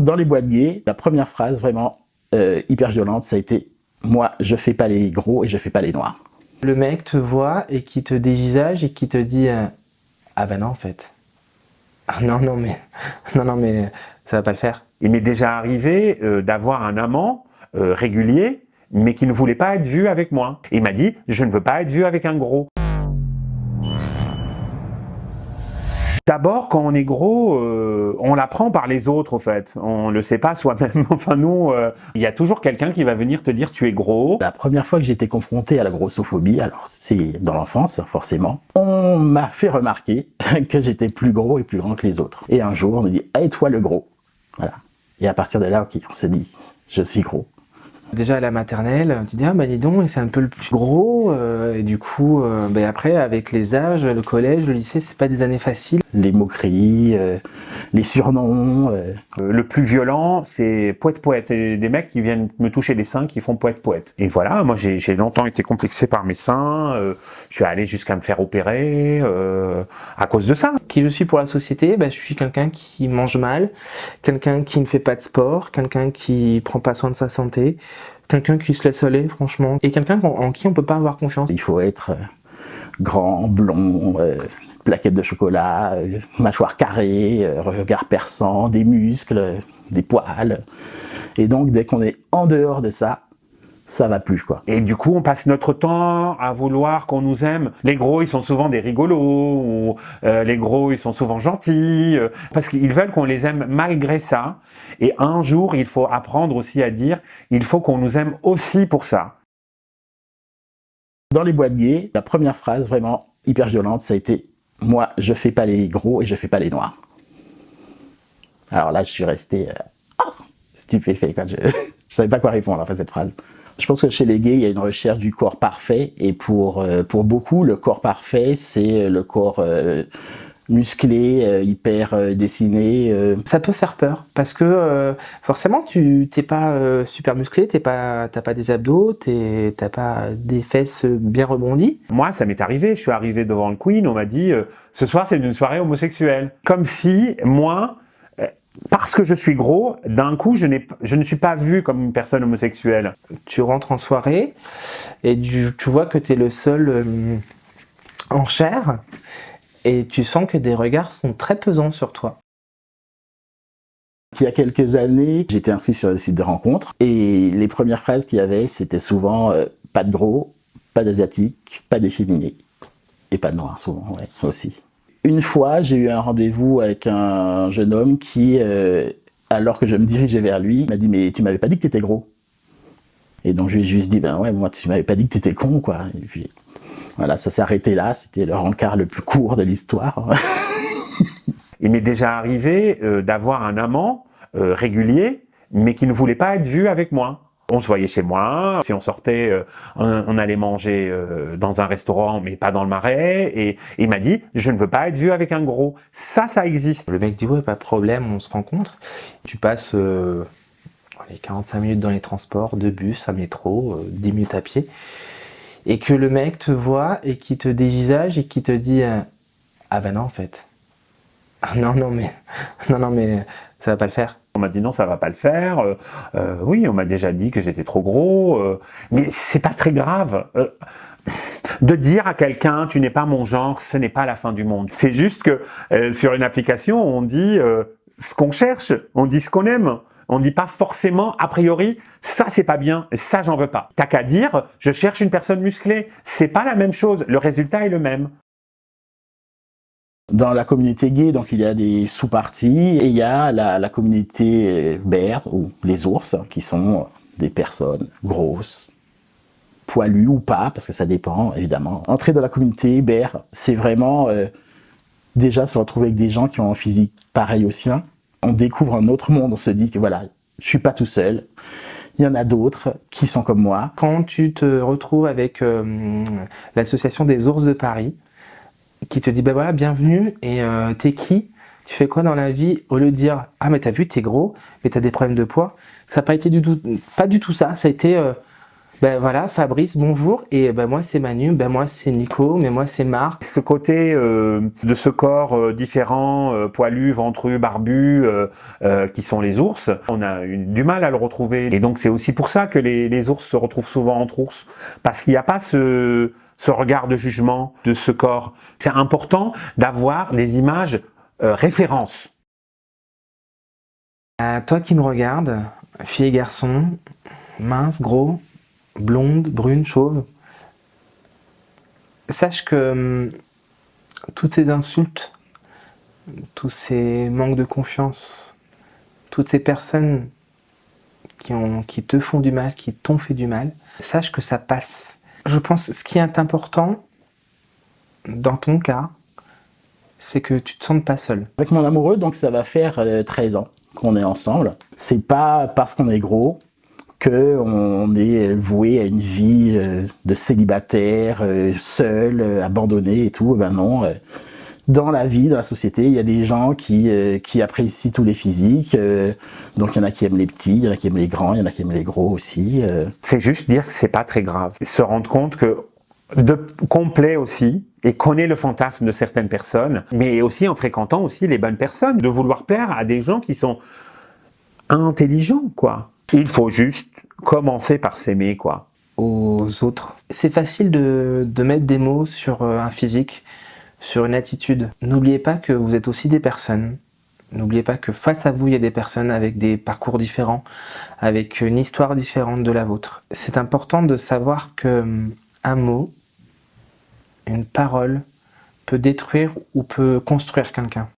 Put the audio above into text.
dans les boîtes gays, la première phrase vraiment hyper violente, ça a été « Moi, je fais pas les gros et je fais pas les noirs ». Le mec te voit et qui te dévisage et qui te dit ah bah non en fait. Ah non mais ça va pas le faire. Il m'est déjà arrivé d'avoir un amant régulier, mais qui ne voulait pas être vu avec moi. Il m'a dit, je ne veux pas être vu avec un gros. D'abord, quand on est gros, on l'apprend par les autres, au fait. On le sait pas soi-même. Enfin, nous, il y a toujours quelqu'un qui va venir te dire tu es gros. La première fois que j'ai été confronté à la grossophobie, alors c'est dans l'enfance, forcément, on m'a fait remarquer que j'étais plus gros et plus grand que les autres. Et un jour, on me dit « Hey, toi le gros !» Voilà. Et à partir de là, ok, on se dit « Je suis gros ». Déjà à la maternelle, tu dis ah bah dis donc, c'est un peu le plus gros, et du coup, après avec les âges, le collège, le lycée, c'est pas des années faciles. Les moqueries, les surnoms. Le plus violent, c'est poète-poète. Et des mecs qui viennent me toucher les seins, qui font poète-poète. Et voilà, moi j'ai longtemps été complexé par mes seins, je suis allé jusqu'à me faire opérer à cause de ça. Qui je suis pour la société, je suis quelqu'un qui mange mal, quelqu'un qui ne fait pas de sport, quelqu'un qui prend pas soin de sa santé, quelqu'un qui se laisse aller franchement, et quelqu'un en qui on peut pas avoir confiance. Il faut être grand, blond, plaquettes de chocolat, mâchoire carrée, regard perçant, des muscles, des poils. Et donc dès qu'on est en dehors de ça, ça va plus quoi. Et du coup, on passe notre temps à vouloir qu'on nous aime. Les gros, ils sont souvent des rigolos, ou les gros, ils sont souvent gentils, parce qu'ils veulent qu'on les aime malgré ça. Et un jour, il faut apprendre aussi à dire, il faut qu'on nous aime aussi pour ça. Dans les boîtes gays, la première phrase vraiment hyper violente, ça a été « Moi, je fais pas les gros et je fais pas les noirs ». Alors là, je suis resté stupéfait quand je savais pas quoi répondre après cette phrase. Je pense que chez les gays, il y a une recherche du corps parfait, et pour beaucoup, le corps parfait, c'est le corps musclé, hyper dessiné. Ça peut faire peur, parce que forcément, tu t'es pas super musclé, t'as pas des abdos, t'as pas des fesses bien rebondies. Moi, ça m'est arrivé, je suis arrivé devant le Queen, on m'a dit « Ce soir, c'est une soirée homosexuelle ». Comme si, moi, parce que je suis gros, d'un coup, je ne suis pas vu comme une personne homosexuelle. Tu rentres en soirée et tu vois que tu es le seul en chair, et tu sens que des regards sont très pesants sur toi. Il y a quelques années, j'étais inscrit sur le site de rencontres, et les premières phrases qu'il y avait, c'était souvent pas de gros, pas d'asiatique, pas d'efféminé, et pas de noir souvent, ouais, aussi. Une fois, j'ai eu un rendez-vous avec un jeune homme qui, alors que je me dirigeais vers lui, m'a dit « Mais tu m'avais pas dit que t'étais gros ?» Et donc je lui ai juste dit « Ben ouais, moi tu m'avais pas dit que t'étais con, quoi. » Et puis voilà, ça s'est arrêté là, c'était le rencard le plus court de l'histoire. Il m'est déjà arrivé d'avoir un amant régulier, mais qui ne voulait pas être vu avec moi. On se voyait chez moi, si on sortait, on allait manger dans un restaurant, mais pas dans le Marais, et il m'a dit « Je ne veux pas être vu avec un gros ». Ça existe. Le mec dit « Ouais, pas de problème, on se rencontre ». Tu passes les 45 minutes dans les transports, de bus, à métro, 10 minutes à pied, et que le mec te voit et qui te dévisage et qui te dit ah bah non en fait. Non mais ça va pas le faire. On m'a dit non, ça va pas le faire. Oui, on m'a déjà dit que j'étais trop gros. Mais c'est pas très grave. De dire à quelqu'un tu n'es pas mon genre, ce n'est pas la fin du monde. C'est juste que sur une application, on dit ce qu'on cherche, on dit ce qu'on aime. On dit pas forcément, a priori, ça c'est pas bien, ça j'en veux pas. T'as qu'à dire, je cherche une personne musclée. C'est pas la même chose, le résultat est le même. Dans la communauté gay, donc il y a des sous-parties, et il y a la communauté bear, ou les ours, qui sont des personnes grosses, poilues ou pas, parce que ça dépend évidemment. Entrer dans la communauté bear, c'est vraiment déjà se retrouver avec des gens qui ont un physique pareil au sien. On découvre un autre monde, on se dit que voilà, je suis pas tout seul, il y en a d'autres qui sont comme moi. Quand tu te retrouves avec l'association des ours de Paris, qui te dit bah voilà, bienvenue, et t'es qui, tu fais quoi dans la vie, au lieu de dire ah mais t'as vu, t'es gros, mais t'as des problèmes de poids, ça n'a pas été pas du tout ça, ça a été Ben voilà, Fabrice, bonjour. Et ben moi c'est Manu, ben moi c'est Nico, mais moi c'est Marc. Ce côté de ce corps différent, poilu, ventru, barbu, qui sont les ours, on a du mal à le retrouver. Et donc c'est aussi pour ça que les ours se retrouvent souvent entre ours, parce qu'il n'y a pas ce regard de jugement de ce corps. C'est important d'avoir des images références. Toi qui me regardes, fille et garçon, mince, gros, blonde, brune, chauve, sache que toutes ces insultes, tous ces manques de confiance, toutes ces personnes qui te font du mal, qui t'ont fait du mal, sache que ça passe. Je pense que ce qui est important, dans ton cas, c'est que tu te sentes pas seul. Avec mon amoureux, donc ça va faire 13 ans qu'on est ensemble. C'est pas parce qu'on est gros qu'on est voué à une vie de célibataire, seul, abandonné et tout. Ben non. Dans la vie, dans la société, il y a des gens qui apprécient tous les physiques. Donc il y en a qui aiment les petits, il y en a qui aiment les grands, il y en a qui aiment les gros aussi. C'est juste dire que c'est pas très grave. Se rendre compte que qu'on plaît aussi et connaît le fantasme de certaines personnes, mais aussi en fréquentant aussi les bonnes personnes, de vouloir plaire à des gens qui sont intelligents, quoi. Il faut juste commencer par s'aimer, quoi. Aux autres. C'est facile de mettre des mots sur un physique, sur une attitude. N'oubliez pas que vous êtes aussi des personnes. N'oubliez pas que face à vous, il y a des personnes avec des parcours différents, avec une histoire différente de la vôtre. C'est important de savoir que un mot, une parole, peut détruire ou peut construire quelqu'un.